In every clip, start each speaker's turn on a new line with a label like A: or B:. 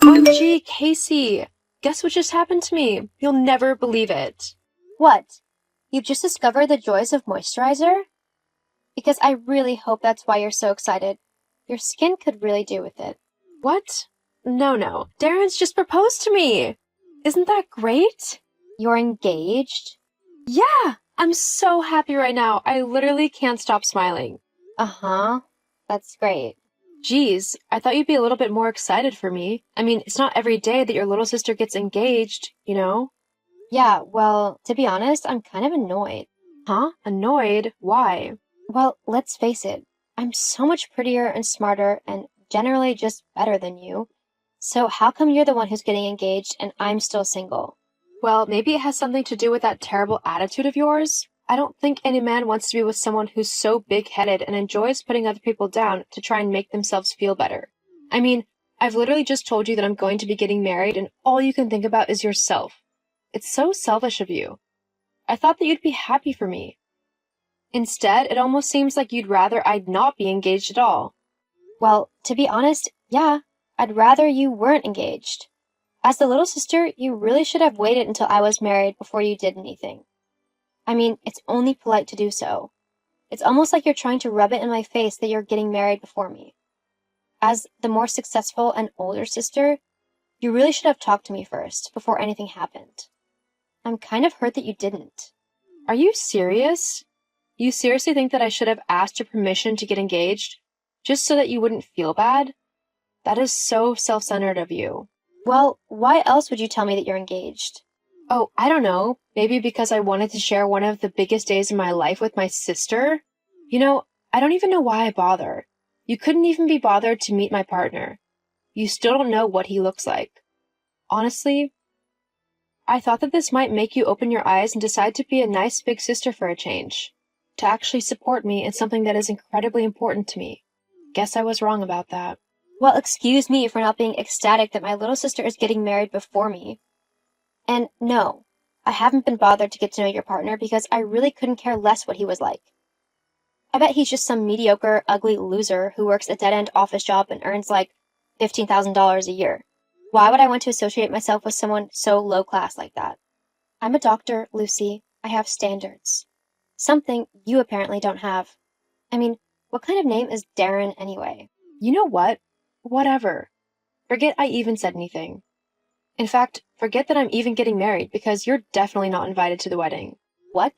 A: OMG, Casey! Guess what just happened to me? You'll never believe it.
B: What? You've just discovered the joys of moisturizer? Because I really hope that's why you're so excited. Your skin could really do with it.
A: What? No. Darren's just proposed to me! Isn't that great?
B: You're engaged?
A: Yeah! I'm so happy right now. I literally can't stop smiling.
B: Uh-huh. That's great.
A: Geez, I thought you'd be a little bit more excited for me. I mean, it's not every day that your little sister gets engaged, you know?
B: Yeah, well, to be honest, I'm kind of annoyed.
A: Huh? Annoyed? Why?
B: Well, let's face it. I'm so much prettier and smarter and generally just better than you. So how come you're the one who's getting engaged and I'm still single?
A: Well, maybe it has something to do with that terrible attitude of yours. I don't think any man wants to be with someone who's so big-headed and enjoys putting other people down to try and make themselves feel better. I mean, I've literally just told you that I'm going to be getting married and all you can think about is yourself. It's so selfish of you. I thought that you'd be happy for me. Instead, it almost seems like you'd rather I'd not be engaged at all.
B: Well, to be honest, yeah, I'd rather you weren't engaged. As the little sister, you really should have waited until I was married before you did anything. I mean, it's only polite to do so. It's almost like you're trying to rub it in my face that you're getting married before me. As the more successful and older sister, you really should have talked to me first, before anything happened. I'm kind of hurt that you didn't.
A: Are you serious? You seriously think that I should have asked your permission to get engaged? Just so that you wouldn't feel bad? That is so self-centered of you.
B: Well, why else would you tell me that you're engaged?
A: Oh, I don't know. Maybe because I wanted to share one of the biggest days in my life with my sister? You know, I don't even know why I bother. You couldn't even be bothered to meet my partner. You still don't know what he looks like. Honestly, I thought that this might make you open your eyes and decide to be a nice big sister for a change. To actually support me in something that is incredibly important to me. Guess I was wrong about that.
B: Well, excuse me for not being ecstatic that my little sister is getting married before me. And no, I haven't been bothered to get to know your partner because I really couldn't care less what he was like. I bet he's just some mediocre, ugly loser who works a dead-end office job and earns like $15,000 a year. Why would I want to associate myself with someone so low-class like that? I'm a doctor, Lucy. I have standards. Something you apparently don't have. I mean, what kind of name is Darren anyway?
A: You know what? Whatever. Forget I even said anything. In fact, forget that I'm even getting married because you're definitely not invited to the wedding.
B: What?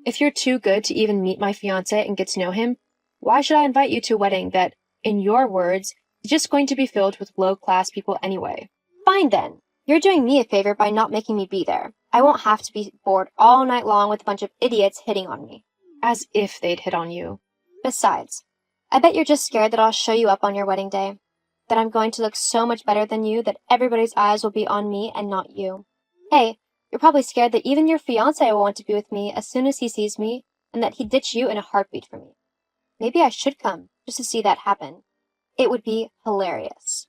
A: If you're too good to even meet my fiancé and get to know him, why should I invite you to a wedding that, in your words, is just going to be filled with low-class people anyway?
B: Fine then. You're doing me a favor by not making me be there. I won't have to be bored all night long with a bunch of idiots hitting on me.
A: As if they'd hit on you.
B: Besides, I bet you're just scared that I'll show you up on your wedding day. That I'm going to look so much better than you that everybody's eyes will be on me and not you. Hey, you're probably scared that even your fiancé will want to be with me as soon as he sees me, and that he'd ditch you in a heartbeat for me. Maybe I should come, just to see that happen. It would be hilarious.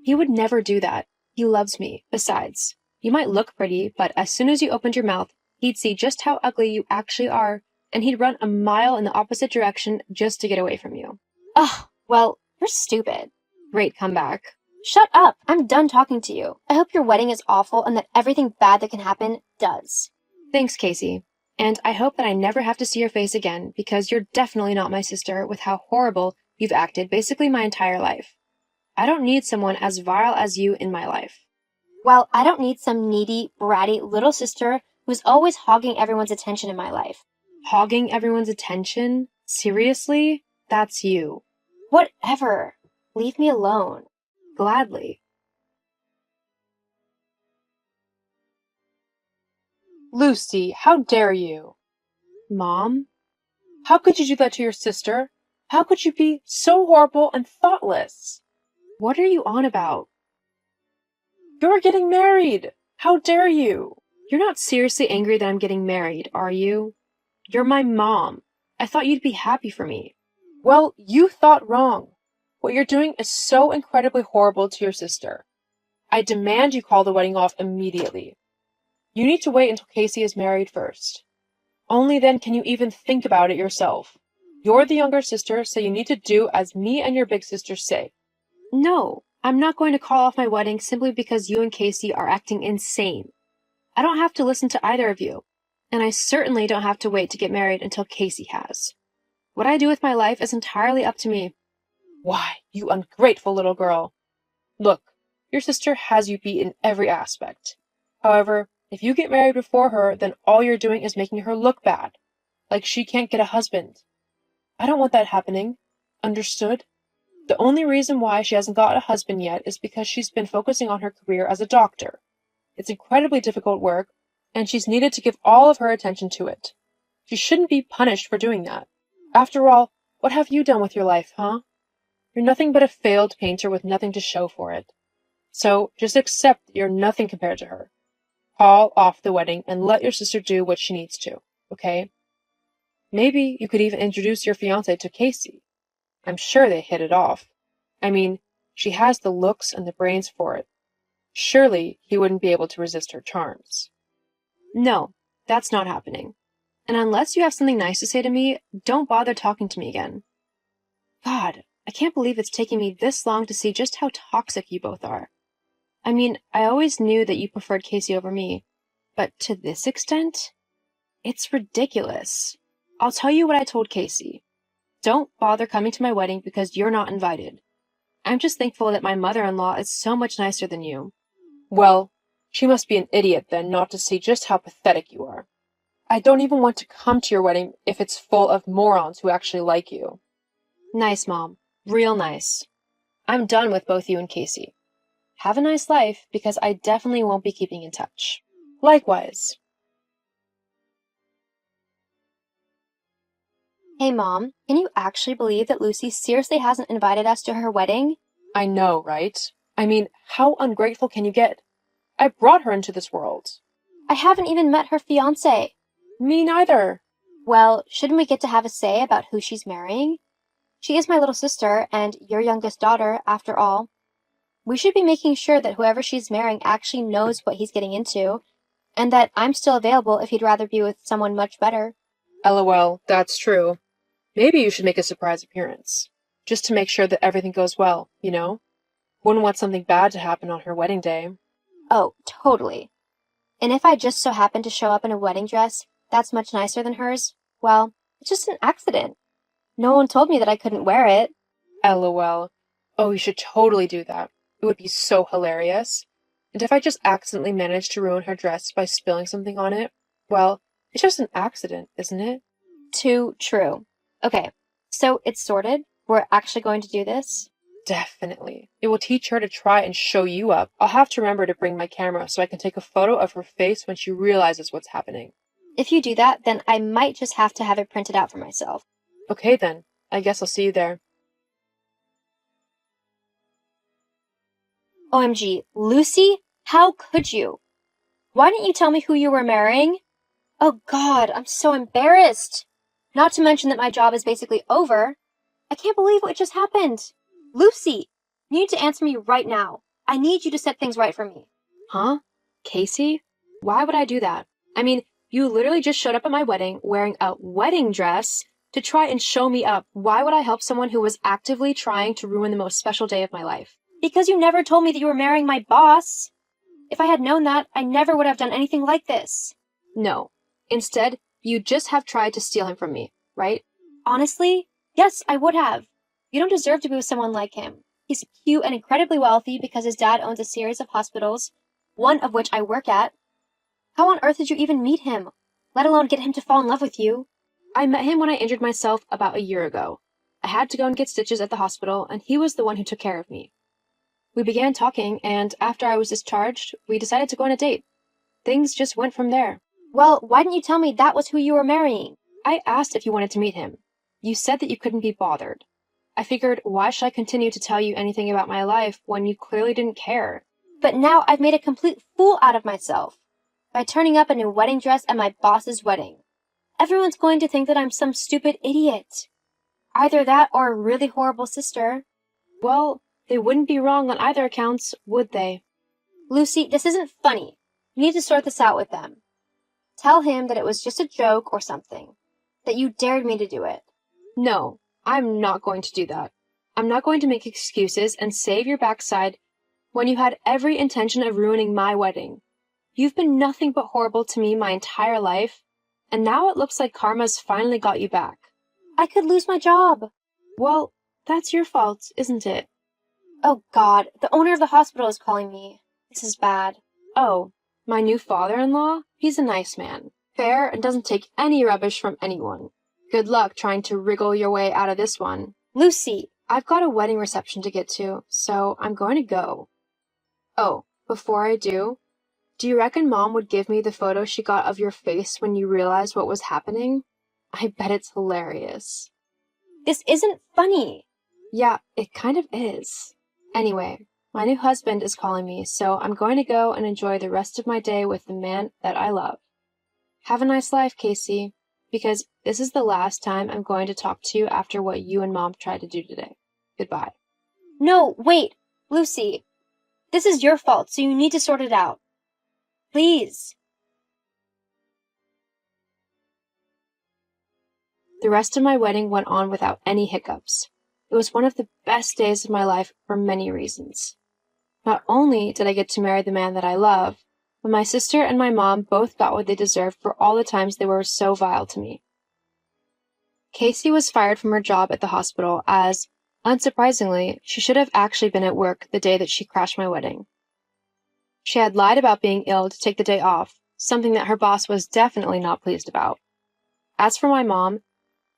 A: He would never do that. He loves me. Besides, you might look pretty, but as soon as you opened your mouth, he'd see just how ugly you actually are, and he'd run a mile in the opposite direction just to get away from you.
B: Ugh, well, you're stupid.
A: Great comeback.
B: Shut up! I'm done talking to you. I hope your wedding is awful and that everything bad that can happen does.
A: Thanks, Casey. And I hope that I never have to see your face again, because you're definitely not my sister with how horrible you've acted basically my entire life. I don't need someone as vile as you in my life.
B: Well, I don't need some needy, bratty little sister who's always hogging everyone's attention in my life.
A: Hogging everyone's attention? Seriously? That's you.
B: Whatever. Leave me alone.
A: Gladly.
C: Lucy, how dare you?
A: Mom?
C: How could you do that to your sister? How could you be so horrible and thoughtless?
A: What are you on about?
C: You're getting married! How dare you?
A: You're not seriously angry that I'm getting married, are you? You're my mom. I thought you'd be happy for me.
C: Well, you thought wrong. What you're doing is so incredibly horrible to your sister. I demand you call the wedding off immediately. You need to wait until Casey is married first. Only then can you even think about it yourself. You're the younger sister, so you need to do as me and your big sister say.
A: No, I'm not going to call off my wedding simply because you and Casey are acting insane. I don't have to listen to either of you, and I certainly don't have to wait to get married until Casey has. What I do with my life is entirely up to me.
C: Why, you ungrateful little girl. Look, your sister has you beat in every aspect. However, if you get married before her, then all you're doing is making her look bad. Like she can't get a husband. I don't want that happening. Understood? The only reason why she hasn't got a husband yet is because she's been focusing on her career as a doctor. It's incredibly difficult work, and she's needed to give all of her attention to it. She shouldn't be punished for doing that. After all, what have you done with your life, huh? You're nothing but a failed painter with nothing to show for it. So just accept that you're nothing compared to her. Call off the wedding and let your sister do what she needs to, okay? Maybe you could even introduce your fiancé to Casey. I'm sure they hit it off. I mean, she has the looks and the brains for it. Surely he wouldn't be able to resist her charms.
A: No, that's not happening. And unless you have something nice to say to me, don't bother talking to me again. God, I can't believe it's taken me this long to see just how toxic you both are. I mean, I always knew that you preferred Casey over me, but to this extent? It's ridiculous. I'll tell you what I told Casey. Don't bother coming to my wedding because you're not invited. I'm just thankful that my mother-in-law is so much nicer than you.
C: Well, she must be an idiot then not to see just how pathetic you are. I don't even want to come to your wedding if it's full of morons who actually like you.
A: Nice, Mom. Real nice. I'm done with both you and Casey. Have a nice life, because I definitely won't be keeping in touch.
C: Likewise.
B: Hey Mom, can you actually believe that Lucy seriously hasn't invited us to her wedding?
C: I know, right? I mean, how ungrateful can you get? I brought her into this world.
B: I haven't even met her fiancé.
C: Me neither.
B: Well, shouldn't we get to have a say about who she's marrying? She is my little sister and your youngest daughter, after all. We should be making sure that whoever she's marrying actually knows what he's getting into, and that I'm still available if he'd rather be with someone much better.
C: LOL, that's true. Maybe you should make a surprise appearance. Just to make sure that everything goes well, you know? Wouldn't want something bad to happen on her wedding day.
B: Oh, totally. And if I just so happen to show up in a wedding dress that's much nicer than hers, well, it's just an accident. No one told me that I couldn't wear it.
C: LOL. Oh, you should totally do that. It would be so hilarious. And if I just accidentally managed to ruin her dress by spilling something on it, well, it's just an accident, isn't it?
B: Too true. Okay, so it's sorted. We're actually going to do this?
C: Definitely. It will teach her to try and show you up. I'll have to remember to bring my camera so I can take a photo of her face when she realizes what's happening.
B: If you do that, then I might just have to have it printed out for myself.
C: Okay then. I guess I'll see you there.
B: OMG, Lucy? How could you? Why didn't you tell me who you were marrying? Oh God, I'm so embarrassed. Not to mention that my job is basically over. I can't believe what just happened. Lucy, you need to answer me right now. I need you to set things right for me.
A: Huh? Casey? Why would I do that? I mean, you literally just showed up at my wedding wearing a wedding dress to try and show me up. Why would I help someone who was actively trying to ruin the most special day of my life?
B: Because you never told me that you were marrying my boss. If I had known that, I never would have done anything like this.
A: No. Instead, you just have tried to steal him from me, right?
B: Honestly, yes, I would have. You don't deserve to be with someone like him. He's cute and incredibly wealthy because his dad owns a series of hospitals, one of which I work at. How on earth did you even meet him, let alone get him to fall in love with you?
A: I met him when I injured myself about a year ago. I had to go and get stitches at the hospital, and he was the one who took care of me. We began talking, and after I was discharged, we decided to go on a date. Things just went from there.
B: Well, why didn't you tell me that was who you were marrying?
A: I asked if you wanted to meet him. You said that you couldn't be bothered. I figured, why should I continue to tell you anything about my life when you clearly didn't care?
B: But now I've made a complete fool out of myself by turning up in a wedding dress at my boss's wedding. Everyone's going to think that I'm some stupid idiot. Either that or a really horrible sister.
A: Well, they wouldn't be wrong on either accounts, would they?
B: Lucy, this isn't funny. You need to sort this out with them. Tell him that it was just a joke or something. That you dared me to do it.
A: No, I'm not going to do that. I'm not going to make excuses and save your backside when you had every intention of ruining my wedding. You've been nothing but horrible to me my entire life, and now it looks like karma's finally got you back.
B: I could lose my job.
A: Well, that's your fault, isn't it?
B: Oh God, the owner of the hospital is calling me. This is bad.
A: Oh, my new father-in-law? He's a nice man. Fair and doesn't take any rubbish from anyone. Good luck trying to wriggle your way out of this one.
B: Lucy!
A: I've got a wedding reception to get to, so I'm going to go. Oh, before I do you reckon Mom would give me the photo she got of your face when you realized what was happening? I bet it's hilarious.
B: This isn't funny.
A: Yeah, it kind of is. Anyway, my new husband is calling me, so I'm going to go and enjoy the rest of my day with the man that I love. Have a nice life, Casey, because this is the last time I'm going to talk to you after what you and Mom tried to do today. Goodbye.
B: No, wait, Lucy. This is your fault, so you need to sort it out. Please.
A: The rest of my wedding went on without any hiccups. It was one of the best days of my life for many reasons. Not only did I get to marry the man that I love, but my sister and my mom both got what they deserved for all the times they were so vile to me. Casey was fired from her job at the hospital as, unsurprisingly, she should have actually been at work the day that she crashed my wedding. She had lied about being ill to take the day off, something that her boss was definitely not pleased about. As for my mom,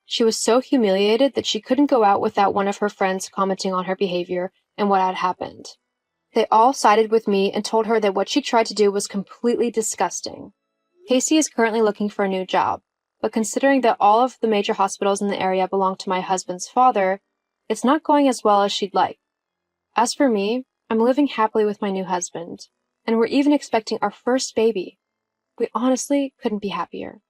A: she was so humiliated that she couldn't go out without one of her friends commenting on her behavior and what had happened. They all sided with me and told her that what she tried to do was completely disgusting. Casey is currently looking for a new job, but considering that all of the major hospitals in the area belong to my husband's father, it's not going as well as she'd like. As for me, I'm living happily with my new husband, and we're even expecting our first baby. We honestly couldn't be happier.